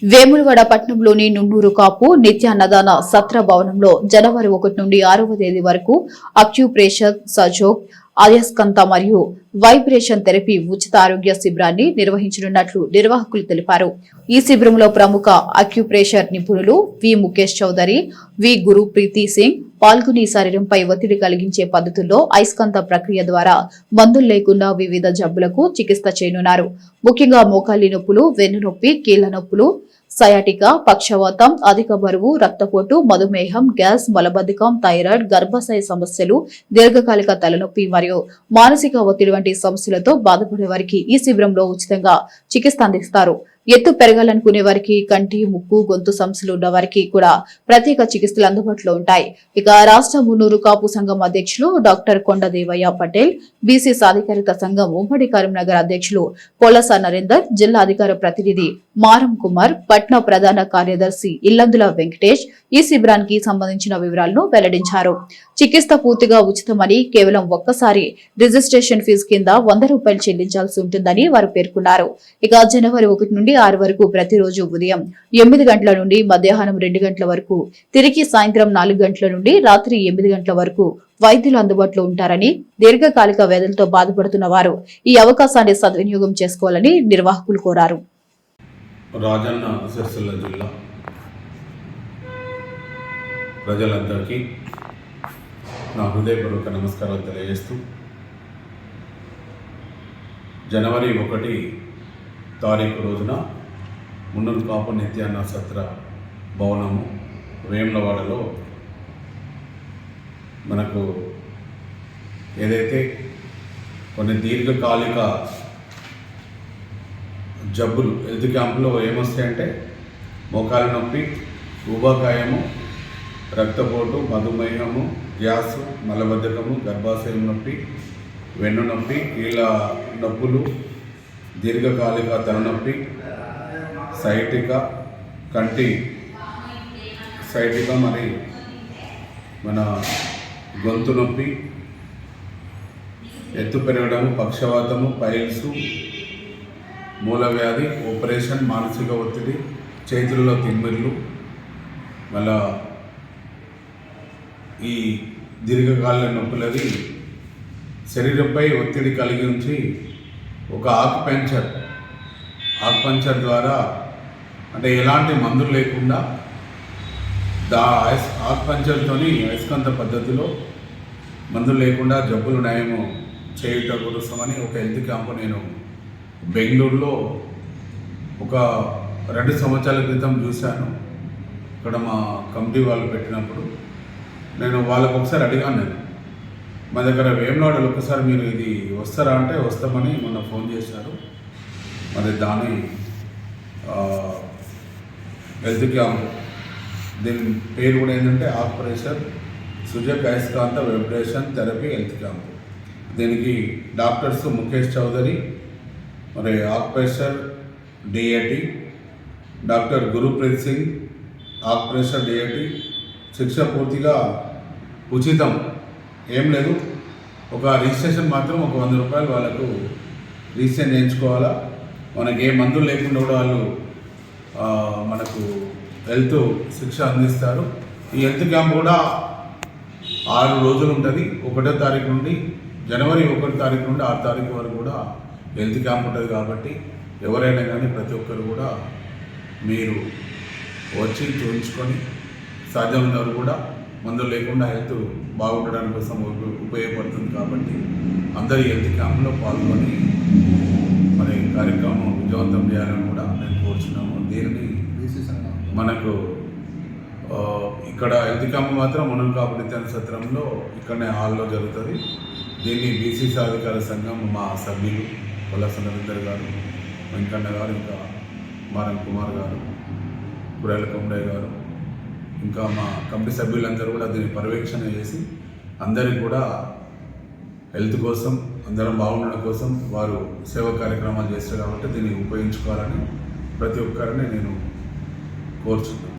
వేములవాడ పట్టణంలోని నున్నూరు కాపు నిత్యాన్నదాన సత్ర భవనంలో జనవరి 1 నుండి 6వ తేదీ వరకు అక్యుప్రెషర్, సజోగ్, అయస్కాంత మరియు వైబ్రేషన్ థెరపీ ఉచిత ఆరోగ్య శిబిరాన్ని నిర్వహించనున్నట్లు నిర్వాహకులు తెలిపారు. ఈ శిబిరంలో ప్రముఖ అక్యుప్రెషర్ నిపుణులు వి ముఖేష్ చౌదరి, వి గురుప్రీతి సింగ్ పాల్గొని శరీరంపై ఒత్తిడి కలిగించే పద్ధతుల్లో అయస్కాంత ప్రక్రియ ద్వారా మందులు లేకుండా వివిధ జబ్బులకు చికిత్స చేయనున్నారు. ముఖ్యంగా మోకాలి నొప్పులు, వెన్ను నొప్పి, కీళ్ల నొప్పులు, సయాటికా, పక్షవాతం, అధిక బరువు, రక్తపోటు, మధుమేహం, గ్యాస్, మలబద్ధకం, థైరాయిడ్, గర్భాశయ సమస్యలు, దీర్ఘకాలిక తలనొప్పి మరియు మానసిక ఒత్తిడి వంటి సమస్యలతో బాధపడే వారికి ఈ శిబిరంలో ఉచితంగా చికిత్స అందిస్తారు. ఎత్తు పెరగాలనుకునే వారికి, కంటి, ముక్కు, గొంతు సమస్యలు ఉన్న వారికి కూడా ప్రత్యేక చికిత్సలు అందుబాటులో ఉంటాయి. ఇక రాష్ట్ర మున్నూరు కాపు సంఘం అధ్యక్షులు డాక్టర్ కొండదేవయ్య పటేల్, బీసీ సాధికారిత సంఘం ఉమ్మడి కరీంనగర్ అధ్యక్షులు పొలస నరేందర్, జిల్లా అధికార ప్రతినిధి మారం కుమార్, పట్న ప్రధాన కార్యదర్శి ఇల్లందుల వెంకటేష్ ఈ శిబిరానికి సంబంధించిన వివరాలను వెల్లడించారు. చికిత్స పూర్తిగా ఉచితమని, కేవలం ఒక్కసారి రిజిస్ట్రేషన్ ఫీజు కింద ₹100 చెల్లించాల్సి ఉంటుందని వారు పేర్కొన్నారు. ఇక జనవరి 1 నుండి 6 వరకు ప్రతిరోజు ఉదయం 8 గంటల నుండి మధ్యాహ్నం 2 గంటల వరకు, తిరిగి సాయంత్రం 4 గంటల నుండి రాత్రి 8 గంటల వరకు వైద్యులు అందుబాటులో ఉంటారని, దీర్ఘకాలిక వ్యాధులతో బాధపడుతున్న వారు ఈ అవకాశాన్ని సద్వినియోగం చేసుకోవాలని నిర్వాహకులు కోరారు. రాజన్న సిరిసిల్ల జిల్లా ప్రజలందరికీ నా హృదయపూర్వక నమస్కారాలు తెలియజేస్తూ, జనవరి 1 తారీఖు రోజున మున్నూరు కాపు నిత్యాన్న సత్ర భవనము వేములవాడలో మనకు ఏదైతే కొన్ని దీర్ఘకాలిక జబ్బులు హెల్త్ క్యాంపులో ఏమొస్తాయంటే మోకాలు నొప్పి, ఊబకాయము, రక్తపోటు, మధుమేహము, గ్యాస్, మలబద్ధకము, గర్భాశయం నొప్పి, వెన్ను నొప్పి, కీళ్ళ నొప్పులు, దీర్ఘకాలిక తలనొప్పి, సైటిక, కంటి సైటిక, మరి మన గొంతు నొప్పి, ఎత్తు పెరగడము, పక్షవాతము, పైల్సు, మూలవ్యాధి, ఆపరేషన్, మానసిక ఒత్తిడి, చేతులలో తిమ్మిర్లు, మళ్ళా ఈ దీర్ఘకాలిక నొప్పులది శరీరంపై ఒత్తిడి కలిగి ఉంచి ఒక ఆక్యుపంక్చర్ ద్వారా, అంటే ఎలాంటి మందులు లేకుండా ఆక్యుపంక్చర్తోని అయస్కాంత పద్ధతిలో మందులు లేకుండా జబ్బులు నయము చేయుట కోసమని ఒక హెల్త్ క్యాంపు నేను బెంగళూరులో ఒక 2 సంవత్సరాల క్రితం చూశాను. ఇక్కడ మా కమిటీ వాళ్ళు పెట్టినప్పుడు నేను వాళ్ళకు ఒకసారి అడిగాను, మా దగ్గర వేములవాడలో ఒకసారి మీరు ఇది వస్తారా అంటే వస్తామని మొన్న ఫోన్ చేశారు. మరి దాని హెల్త్ క్యాంప్, దీని పేరు కూడా ఏంటంటే ఆక్యుప్రెషర్, సజోగ్, అయస్కాంత వైబ్రేషన్ థెరపీ హెల్త్ క్యాంప్. దీనికి డాక్టర్స్ ముఖేష్ చౌదరి, మరి acupressure DAT, doctor Gurpreet Singh, acupressure DAT. శిక్ష పూర్తిగా ఉచితం, ఏం లేదు. ఒక రిజిస్ట్రేషన్ మాత్రం ఒక ₹100 వాళ్ళకు రిజిస్ట్రేషన్ చేయించుకోవాలా. మనకి ఏ మందులు లేకుండా కూడా వాళ్ళు మనకు హెల్త్ శిక్ష అందిస్తారు. ఈ హెల్త్ క్యాంప్ కూడా 6 రోజులు ఉంటుంది. 1వ తారీఖు నుండి జనవరి 1 తారీఖు నుండి 6 తారీఖు వరకు కూడా హెల్త్ క్యాంప్ ఉంటుంది. కాబట్టి ఎవరైనా కానీ ప్రతి ఒక్కరు కూడా మీరు వచ్చి చూపించుకొని సాధ్యమైనంత కూడా మందులు లేకుండా హెల్త్ బాగుండడానికి కోసం ఉపయోగపడుతుంది. కాబట్టి అందరి హెల్త్ క్యాంప్లో పాల్గొని మరి కార్యక్రమం విజయవంతం చేయాలని కూడా నేను కోరుచున్నాము. దీనిని మనకు ఇక్కడ హెల్త్ క్యాంప్ మాత్రం మున్నూరు కాపు నిత్యాన్న సత్రంలో ఇక్కడనే హాల్లో జరుగుతుంది. దీన్ని బీసీ సాధికార సంఘం మా సభ్యులు పొలస నరేందర్ గారు, వెంకన్న గారు, ఇంకా మారం కుమార్ గారు, గురాల కొమరయ్య గారు, ఇంకా మా కమిటీ సభ్యులందరూ కూడా దీన్ని పర్యవేక్షణ చేసి అందరికీ కూడా హెల్త్ కోసం, అందరం బాగుండడం కోసం వారు సేవా కార్యక్రమాలు చేస్తారు. కాబట్టి దీన్ని ఉపయోగించుకోవాలని ప్రతి ఒక్కరిని నేను కోరుచున్నాను.